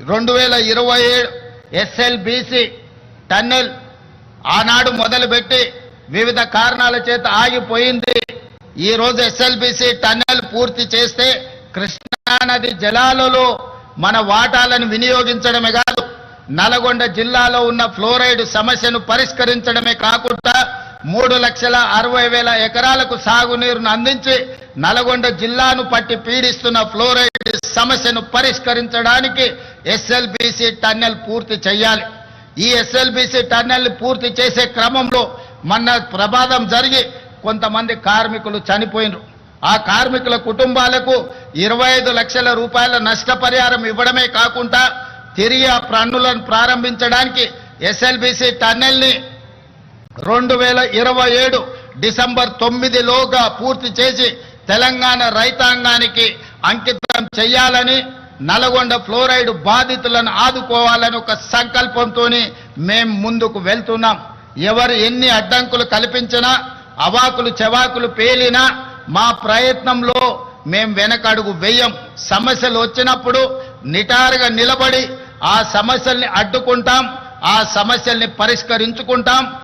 2027 SLBC tunnel ఆనాడు మొదలుపెట్టి వివిధ కారణాల చేత ఆగిపోయింది. ఈ రోజు ఎస్ఎల్బిసి టన్నెల్ పూర్తి చేస్తే కృష్ణానది జలాలలో మన వాటాలను వినియోగించడమే కాదు, నల్గొండ జిల్లాలో ఉన్న ఫ్లోరైడ్ సమస్యను పరిష్కరించడమే కాకుండా 3,60,000 ఎకరాలకు సాగునీరును అందించి నల్గొండ జిల్లాను పట్టి పీడిస్తున్న ఫ్లోరైడ్ సమస్యను పరిష్కరించడానికి ఎస్ఎల్బిసి టన్నెల్ పూర్తి చేయాలి. ఈ ఎస్ఎల్బిసి టన్నెల్ పూర్తి చేసే క్రమంలో మొన్న ప్రమాదం జరిగి కొంతమంది కార్మికులు చనిపోయినారు. ఆ కార్మికుల కుటుంబాలకు 25 లక్షల రూపాయల నష్టపరిహారం ఇవ్వడమే కాకుండా తిరిగి ఆ పన్నులను ప్రారంభించడానికి ఎస్ఎల్బిసి టన్నెల్ని 2027 డిసెంబర్ 9లోగా పూర్తి చేసి తెలంగాణ రైతాంగానికి అంకితం చేయాలని, నల్గొండ ఫ్లోరైడ్ బాధితులను ఆదుకోవాలని ఒక సంకల్పంతో మేము ముందుకు వెళ్తున్నాం. ఎవరు ఎన్ని అడ్డంకులు కల్పించినా, అవాకులు చెవాకులు పేలినా మా ప్రయత్నంలో మేము వెనకడుగు వేయం. సమస్యలు వచ్చినప్పుడు నిటారుగా నిలబడి ఆ సమస్యల్ని అడ్డుకుంటాం, ఆ సమస్యల్ని పరిష్కరించుకుంటాం.